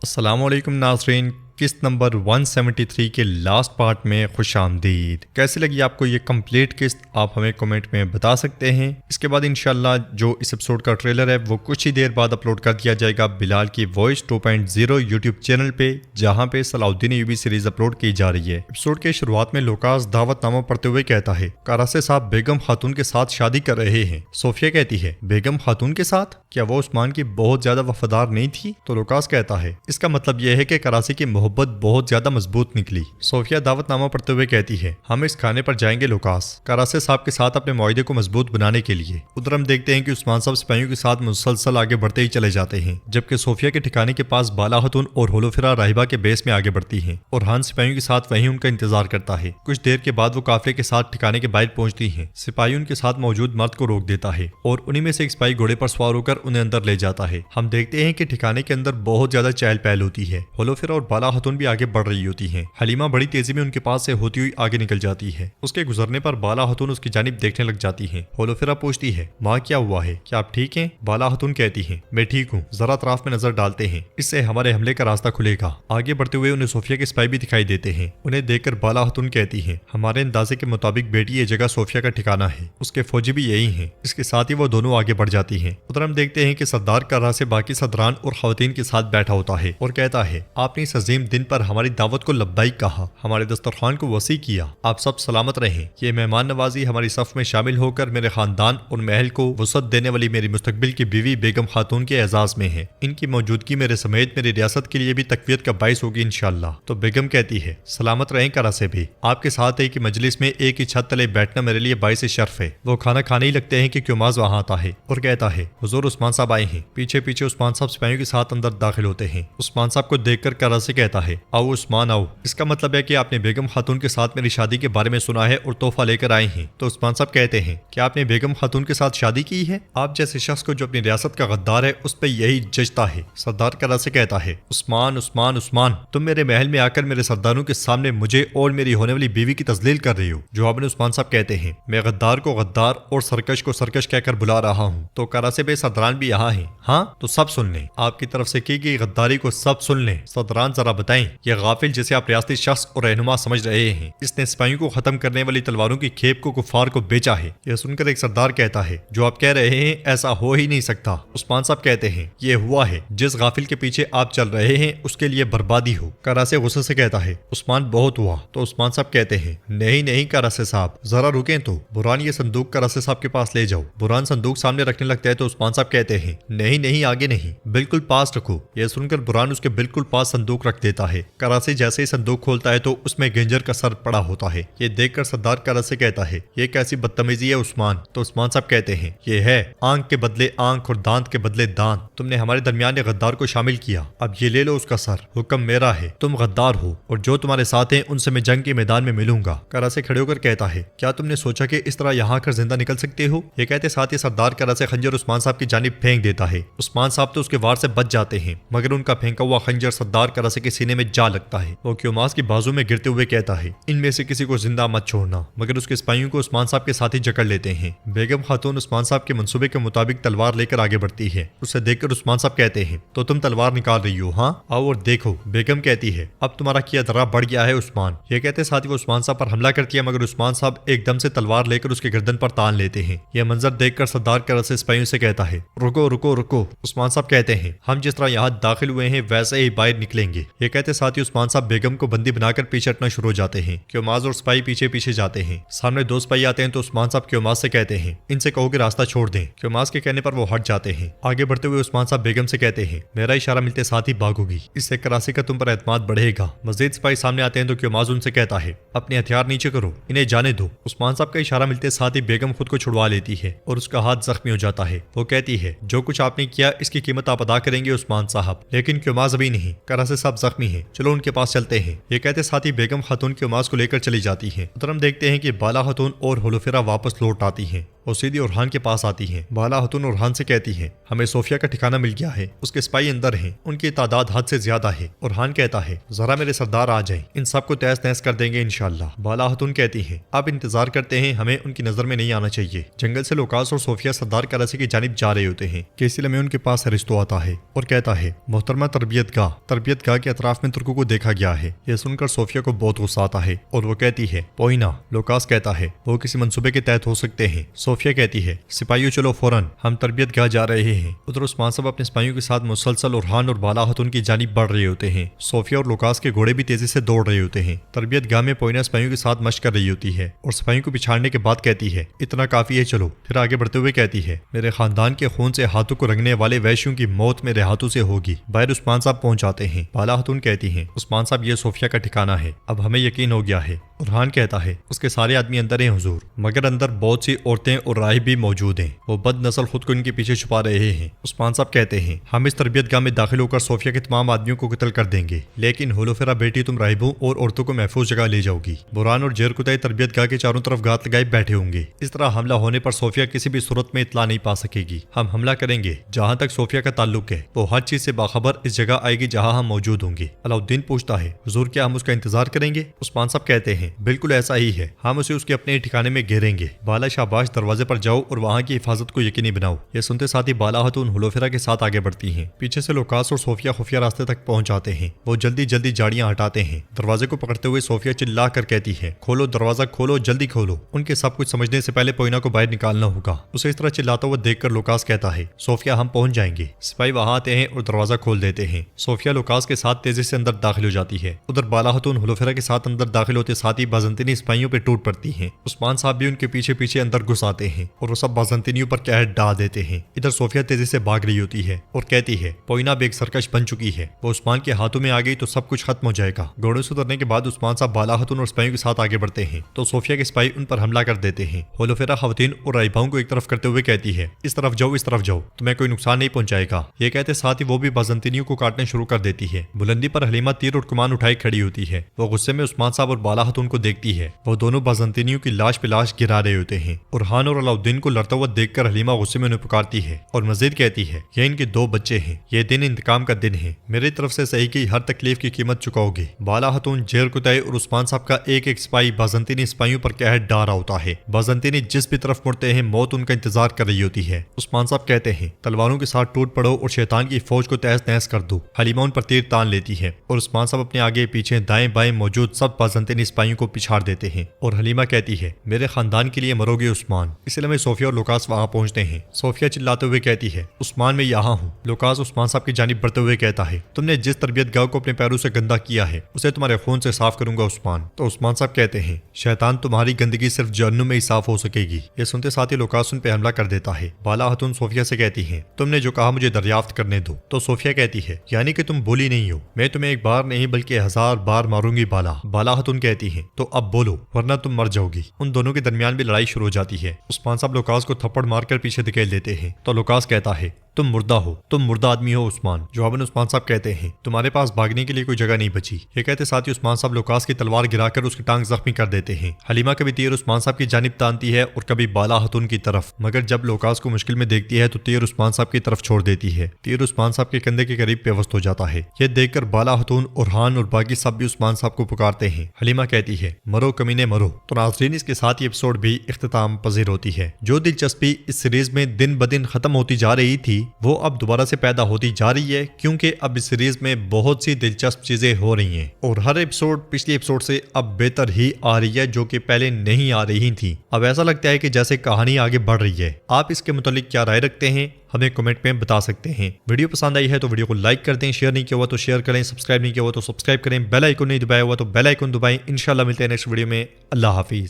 अस्सलाम वालेकुम नाज़रीन, किस्त नंबर 173 के लास्ट पार्ट में खुश आमदीद। कैसी लगी आपको ये कंप्लीट किस्त, आप हमें कमेंट में बता सकते हैं। इसके बाद इंशाल्लाह जो इस एपिसोड का ट्रेलर है वो कुछ ही देर बाद अपलोड कर दिया जाएगा बिलाल की वॉइस 2.0 यूट्यूब चैनल पे, जहां पे सलाउद्दीन अय्यूबी सीरीज अपलोड की जा रही है। एपिसोड के शुरुआत में लुकास दावतनामा पढ़ते हुए कहता है, कारासे साहब बेगम खातून के साथ शादी कर रहे हैं। सोफिया कहती है, बेगम खातून के साथ? क्या वो उस्मान की बहुत ज्यादा वफादार नहीं थी? तो लुकास कहता है, इसका मतलब यह है कि करासी की मोहब्बत बहुत ज्यादा मजबूत निकली। सोफिया दावतनामा पढ़ते हुए कहती है, हम इस खाने पर जाएंगे लुकास, करासे साहब के साथ अपने मुआहदे को मजबूत बनाने के लिए। उधर हम देखते हैं कि उस्मान साहब सिपाहियों के साथ मुसलसल आगे बढ़ते ही चले जाते हैं, जबकि सोफिया के ठिकाने के पास बाला खतून और होलोफिरा राहिबा के बेस में आगे बढ़ती हैं और हान सिपाहियों के साथ वहीं उनका इंतजार करता है। कुछ देर के बाद वो काफिले के साथ ठिकाने के बाहर पहुंचती हैं। सिपाही उनके साथ मौजूद मर्द को रोक देता है और उन्हीं में से एक सिपाही घोड़े पर सवार होकर उन्हें अंदर ले जाता है। हम देखते हैं कि ठिकाने के अंदर बहुत ज्यादा चहल पहल होती है। होलोफिरा और बाला खतून भी आगे बढ़ रही होती हैं। हलीमा बड़ी तेजी में उनके पास से होती हुई आगे निकल जाती है। उसके गुजरने पर बाला खतून उसकी जानिब देखने लग जाती है। होलोफिरा पूछती है, माँ क्या हुआ है, क्या आप ठीक हैं? बाला खतून कहती है, मैं ठीक हूँ, जरा अतराफ में नजर डालते हैं, इससे हमारे हमले का रास्ता खुलेगा। आगे बढ़ते हुए उन्हें सोफिया के सिपाही भी दिखाई देते हैं। उन्हें देखकर बाला खतून कहती है, हमारे अंदाजे के मुताबिक बेटी ये जगह सोफिया का ठिकाना है, उसके फौजी भी यही हैं। इसके साथ ही वो दोनों आगे बढ़ जाती हैं। उधर हम देखते हैं कि सरदार कर्रा से बाकी सदरान और खवातीन के साथ बैठा होता है और कहता है, आपने इस अजीम दिन पर हमारी दावत को लब्बाइक कहा, हमारे दस्तरखान को वसी किया, आप सब सलामत रहें। ये मेहमान नवाजी हमारी सफ में शामिल होकर मेरे खानदान और महल को वसअत देने वाली मेरी मुस्तकबिल की बीवी बेगम खातून के एजाज में है। इनकी मौजूदगी मेरे समेत मेरी रियासत के लिए भी तकवीत का बाइस होगी इंशाअल्लाह। तो बेगम कहती है, सलामत रहें करा से भी, आपके साथ एक ही मजलिस में एक ही छत तले बैठना मेरे लिए बाइस शर्फ है। वो खाना खाने ही लगते हैं कि क्योमाज वहां आता है और कहता है, हुजूर उस्मान साहब आए हैं। पीछे पीछे उस्मान साहब सिपाहियों के साथ अंदर दाखिल होते हैं। उस्मान साहब को देखकर करा से कहता है, आओ उस्मान आओ, इसका मतलब है कि आपने बेगम खातून के साथ मेरी शादी के बारे में सुना है और तोहफा लेकर आए हैं। तो उस्मान साहब कहते हैं, क्या आपने बेगम खातून के साथ शादी की है? आप जैसे शख्स को जो अपनी रियासत का गद्दार है उस पर यही जचता है। सरदार करा से कहता है, उस्मान उस्मान उस्मान, तुम मेरे महल में आकर मेरे सरदारों के सामने मुझे और मेरी होने वाली बीवी की तजलील कर रही हो। जवाब में उस्मान साहब कहते हैं, मैं गद्दार को गद्दार और सरकश को सरकश कहकर बुला रहा हूँ। तो करा से बे सरदारान भी यहाँ है। हाँ तो सब सुन लें, आपकी तरफ से की गई गद्दारी को सब सुन लें। सरदारान जरा बताएं, यह गाफिल जिसे आप रियासती शख्स और रहनुमा समझ रहे हैं, इसने सिपाहियों को खत्म करने वाली तलवारों की खेप को कुफार को बेचा है। यह सुनकर एक सरदार कहता है, जो आप कह रहे हैं ऐसा हो ही नहीं सकता। उस्मान साहब कहते हैं, यह हुआ है, जिस गाफिल के पीछे आप चल रहे हैं उसके लिए बर्बादी हो। करासे गुस्से से कहता है, उस्मान बहुत हुआ। तो उस्मान साहब कहते हैं, नहीं नहीं करासे साहब, जरा रुकें तो। बुरान ये संदूक करासे साहब के पास ले जाओ। बुरान संदूक सामने रखने लगता है तो उस्मान साहब कहते हैं, नहीं नहीं आगे नहीं, बिल्कुल पास रखो। यह सुनकर बुरान उसके बिल्कुल पास संदूक रख देता है। करासे जैसे ही संदूक खोलता है तो उसमें गेंजर का सर पड़ा होता है। ये देखकर सरदार करा से कहता है, ये कैसी बदतमीजी है उस्मान? तो उस्मान साहब कहते हैं, ये है आंख के बदले आंख और दांत के बदले दांत। तुमने हमारे दरमियान एक गद्दार को शामिल किया, अब ये ले लो उसका सर। हुक्म मेरा है, तुम गद्दार हो और जो तुम्हारे साथ हैं उनसे मैं जंग के मैदान में मिलूंगा। करा से खड़े होकर कहता है, क्या तुमने सोचा कि इस तरह यहाँ आकर जिंदा निकल सकते हो? ये कहते साथ ही सरदार करा से खंजर उस्मान साहब की जानिब फेंक देता है। उस्मान साहब तो उसके वार से बच जाते हैं, मगर उनका फेंका हुआ खंजर सरदार करा से के सीने में जा लगता है। वो क्योमास की बाजू में गिरते हुए कहता है, इनमें से किसी को जिंदा मत छोड़ना। मगर उसके सिपाहियों को उस्मान साहब के साथ ही जकड़ लेते हैं। बेगम खातून उस्मान साहब के मंसूबे के मुताबिक तलवार लेकर आगे बढ़ती है। उसे देखकर उस्मान साहब कहते हैं, तो तुम तलवार निकाल रही हो? हाँ आओ और देखो। बेगम कहती है, अब तुम्हारा किया दर्रा बढ़ गया है उस्मान। ये कहते साथ ही वो उस्मान साहब पर हमला करती है, मगर उस्मान साहब एकदम से तलवार लेकर उसके गर्दन पर तान लेते हैं। यह मंजर देखकर सरदार करा से सिपाहियों से कहता है, रुको रुको रुको। उस्मान साहब कहते हैं, हम जिस तरह यहाँ दाखिल हुए हैं वैसे ही बाहर निकलेंगे। ये कहते साथ ही उस्मान साहब बेगम को बंदी बनाकर पीछे हटना शुरू हो जाते हैं। क्योमाज और सिपाही पीछे पीछे जाते हैं। सामने दो सिपाही आते हैं तो उस्मान साहब क्योमाज से कहते हैं, इनसे कहो कि रास्ता छोड़ दें। क्योमाज के कहने पर वो हट जाते हैं। आगे बढ़ते हुए उस्मान साहब बेगम से कहते हैं, मेरा इशारा मिलते साथ ही भागोगी, इससे करासी का तुम पर एतमाद बढ़ेगा। मजीद सिपाही सामने आते हैं तो क्योमाज उनसे कहता है, अपने हथियार नीचे करो, इन्हें जाने दो। उस्मान साहब का इशारा मिलते साथ ही बेगम खुद को छुड़वा लेती है और उसका हाथ जख्मी हो जाता है। वो कहती है, जो कुछ आपने किया इसकी कीमत आप अदा करेंगे उस्मान साहब। लेकिन क्योमाज अभी नहीं, करासे साहब जख्मी है, चलो उनके पास चलते हैं। ये कहते साथ ही बेगम खातून क्योमाज को लेकर चली जाती है। उधर हम देखते हैं कि बाला खातून और होलोफिरा वापस लौट आती हैं اور سیدھی اورحان کے پاس آتی ہیں۔ بالا خاتون اورحان سے کہتی ہیں ہمیں صوفیہ کا ٹھکانہ مل گیا ہے، اس کے سپاہی اندر ہیں، ان کی تعداد حد سے زیادہ ہے۔ اورحان کہتا ہے ذرا میرے سردار آ جائیں، ان سب کو تہس نہس کر دیں گے انشاءاللہ۔ بالا خاتون کہتی ہیں آپ انتظار کرتے ہیں، ہمیں ان کی نظر میں نہیں آنا چاہیے۔ جنگل سے لوکاس اور صوفیہ سردار کرسی کی جانب جا رہے ہوتے ہیں کہ اسی لمحے ان کے پاس ارسطو آتا ہے اور کہتا ہے محترمہ تربیت گاہ کے اطراف میں ترکوں کو دیکھا گیا ہے۔ یہ سن کر صوفیہ کو بہت غصہ آتا ہے اور وہ کہتی ہے پوئنا۔ لوکاس کہتا ہے وہ کسی منصوبے کے تحت ہو سکتے ہیں۔ صوفیہ کہتی ہے سپاہیوں چلو فوراً، ہم تربیت گاہ جا رہے ہیں۔ ادھر عثمان صاحب اپنے سپاہیوں کے ساتھ مسلسل اورحان اور بالا خاتون کی جانب بڑھ رہے ہوتے ہیں۔ صوفیہ اور لوکاس کے گھوڑے بھی تیزی سے دوڑ رہے ہوتے ہیں۔ تربیت گاہ میں پوئنا سپاہیوں کے ساتھ مشق کر رہی ہوتی ہے اور سپاہیوں کو پچھاڑنے کے بعد کہتی ہے اتنا کافی ہے، چلو۔ پھر آگے بڑھتے ہوئے کہتی ہے میرے خاندان کے خون سے ہاتھوں کو رنگنے والے وحشیوں کی موت میرے ہاتھوں سے ہوگی۔ باہر عثمان صاحب پہنچ جاتے ہیں۔ بالا خاتون کہتی ہیں عثمان صاحب یہ صوفیہ کا ٹھکانہ ہے، اب ہمیں یقین ہو گیا ہے۔ اورحان کہتا ہے اس کے سارے آدمی اندر ہیں حضور، مگر اندر بہت سی عورتیں اور راہب بھی موجود ہیں، وہ بد نسل خود کو ان کے پیچھے چھپا رہے ہیں۔ عثمان صاحب کہتے ہیں ہم اس تربیت گاہ میں داخل ہو کر صوفیہ کے تمام آدمیوں کو قتل کر دیں گے، لیکن ہولوفیرا بیٹی تم راہبوں اور عورتوں کو محفوظ جگہ لے جاؤ گی۔ بران اور جیرکتائی تربیت گاہ کے چاروں طرف گھات لگائے بیٹھے ہوں گے، اس طرح حملہ ہونے پر صوفیہ کسی بھی صورت میں اطلاع نہیں پا سکے گی۔ ہم حملہ کریں گے، جہاں تک صوفیہ کا تعلق ہے وہ ہر چیز سے باخبر اس جگہ آئے گی جہاں ہم موجود ہوں گے۔ علاؤالدین پوچھتا ہے حضور کیا ہم اس کا انتظار کریں گے؟ عثمان صاحب کہتے ہیں بالکل ایسا ہی ہے، ہم اسے اس کے اپنے ٹھکانے میں گھیریں گے۔ بالا شاباش دروازے پر جاؤ اور وہاں کی حفاظت کو یقینی بناؤ۔ یہ سنتے ساتھ ہی بالا خاتون ہولوفیرا کے ساتھ آگے بڑھتی ہیں۔ پیچھے سے لوکاس اور صوفیہ خفیہ راستے تک پہنچ جاتے ہیں۔ وہ جلدی جلدی جاڑیاں ہٹاتے ہیں۔ دروازے کو پکڑتے ہوئے صوفیہ چلا کر کہتی ہے کھولو دروازہ، کھولو جلدی کھولو۔ ان کے سب کچھ سمجھنے سے پہلے پوئنا کو باہر نکالنا ہوگا۔ اسے اس طرح چلاتا ہوا دیکھ کر لوکاس کہتا ہے صوفیہ ہم پہنچ جائیں گے۔ سپاہی وہاں آتے ہیں اور دروازہ کھول دیتے ہیں۔ صوفیہ لوکاس کے ساتھ تیزی سے اندر داخل ہو جاتی ہے۔ ادھر بالا خاتون ہولوفیرا کے ساتھ اندر داخل ہوتے ساتھ ہی بازنطینی سپاہیوں پہ ٹوٹ پڑتی ہیں۔ عثمان صاحب بھی ان کے پیچھے پیچھے اندر گھس آتے ہیں اور وہ سب بازنطینیوں پر قہر ڈال دیتے ہیں۔ ادھر صوفیہ تیزی سے بھاگ رہی ہوتی ہے اور کہتی ہے پوئنا بھی ایک سرکش بن چکی ہے، وہ عثمان کے ہاتھوں میں آ گئی تو سب کچھ ختم ہو جائے گا۔ گھوڑے سے اترنے کے بعد عثمان صاحب بالا خاتون اور سپاہیوں کے ساتھ آگے بڑھتے ہیں تو صوفیہ کے سپاہی ان پر حملہ کر دیتے ہیں۔ ہولوفیرا خواتین اور راہباؤں کو ایک طرف کرتے ہوئے کہتی ہے اس طرف جاؤ، اس طرف جاؤ، تمہیں کوئی نقصان نہیں پہنچائے گا۔ یہ کہتے ساتھ ہی وہ بھی بازنطینیوں کو کاٹنے شروع کر دیتی ہے۔ بلندی پر حلیمہ تیر اور کمان اٹھائی کھڑی ہوتی ہے۔ وہ غصے میں عثمان صاحب اور بالا خاتون کو دیکھتی ہے۔ وہ دونوں بازنطینیوں کی لاش پہ لاش گرا رہے ہوتے ہیں۔ اورحان اور علاؤالدین کو لڑتا ہوا دیکھ کر حلیمہ غصے میں انہیں پکارتی ہے اور مزید کہتی ہے یہ ان کے 2 بچے ہیں، یہ دن انتقام کا دن ہے، میری طرف سے صحیح کی ہر تکلیف کی قیمت چکاؤ گے۔ بالا خاتون جیرکتائی اور عثمان صاحب کا ایک ایک سپاہی بازنطینی سپاہیوں پر قہر ڈال رہا ہوتا ہے۔ بازنطینی جس بھی طرف مڑتے ہیں موت ان کا انتظار کر رہی ہوتی ہے۔ عثمان صاحب کہتے ہیں تلواروں کے ساتھ ٹوٹ پڑو اور شیطان کی فوج کو تہس نہس کر دو۔ حلیمہ ان پر تیر تان لیتی ہے اور عثمان صاحب اپنے آگے پیچھے دائیں بائیں موجود سب بازنطینی سپاہیوں کو پچھاڑ دیتے ہیں اور حلیمہ کہتی ہے میرے خاندان کے لیے مرو گے عثمان۔ اس لیے صوفیہ اور لوکاس وہاں پہنچتے ہیں۔ صوفیہ چلاتے ہوئے کہتی ہے عثمان میں یہاں ہوں۔ لوکاس عثمان صاحب کی جانب بڑھتے ہوئے کہتا ہے تم نے جس تربیت گاہ کو اپنے پیروں سے گندا کیا ہے اسے تمہارے خون سے صاف کروں گا عثمان۔ تو عثمان صاحب کہتے ہیں شیطان تمہاری گندگی صرف جہنم میں ہی صاف ہو سکے گی۔ یہ سنتے ساتھ ہی لوکاس ان پہ حملہ کر دیتا ہے۔ بالا خاتون صوفیہ سے کہتی ہیں تم نے جو کہا مجھے دریافت کرنے دو۔ تو صوفیہ کہتی ہے یعنی کہ تم بولی نہیں ہو، میں تمہیں ایک بار نہیں بلکہ 1000 بار ماروں گی بالا۔ بالا خاتون کہتی ہیں تو اب بولو ورنہ تم مر جاؤ گی۔ ان دونوں کے درمیان بھی لڑائی شروع ہو جاتی ہے۔ عثمان صاحب لوکاس کو تھپڑ مار کر پیچھے دھکیل دیتے ہیں تو لوکاس کہتا ہے تم مردہ ہو، تم مردہ آدمی ہو عثمان۔ جواباً عثمان صاحب کہتے ہیں تمہارے پاس بھاگنے کے لیے کوئی جگہ نہیں بچی۔ یہ کہتے ساتھ ہی عثمان صاحب لوکاس کی تلوار گرا کر اس کی ٹانگ زخمی کر دیتے ہیں۔ حلیمہ کبھی تیر عثمان صاحب کی جانب تانتی ہے اور کبھی بالا خاتون کی طرف، مگر جب لوکاس کو مشکل میں دیکھتی ہے تو تیر عثمان صاحب کی طرف چھوڑ دیتی ہے۔ تیر عثمان صاحب کے کندھے کے قریب پیوست ہو جاتا ہے۔ یہ دیکھ کر بالا خاتون اورحان اور باقی سب بھی عثمان صاحب کو پکارتے ہیں۔ حلیمہ کہتی ہے مرو کمینے مرو۔ تو ناظرین اس کے ساتھ یہ ایپیسوڈ بھی اختتام پذیر ہوتی ہے۔ جو دلچسپی اس سیریز میں دن بدن ختم ہوتی جا رہی تھی وہ اب دوبارہ سے پیدا ہوتی جا رہی ہے، کیونکہ اب اس سیریز میں بہت سی دلچسپ چیزیں ہو رہی ہیں اور ہر ایپیسوڈ پچھلی ایپیسوڈ سے اب بہتر ہی آ رہی ہے جو کہ پہلے نہیں آ رہی تھی۔ اب ایسا لگتا ہے کہ جیسے کہانی آگے بڑھ رہی ہے۔ آپ اس کے متعلق کیا رائے رکھتے ہیں ہمیں کمنٹ میں بتا سکتے ہیں۔ ویڈیو پسند آئی ہے تو ویڈیو کو لائک کر دیں، شیئر نہیں کیا ہوا تو شیئر کریں، سبسکرائب نہیں کیا ہوا تو سبسکرائب کریں، بیل آئیکن نہیں دبایا ہوا تو بیل آئیکن دبائیں۔ انشاءاللہ ملتے ہیں نیکسٹ ویڈیو میں۔ اللہ حافظ۔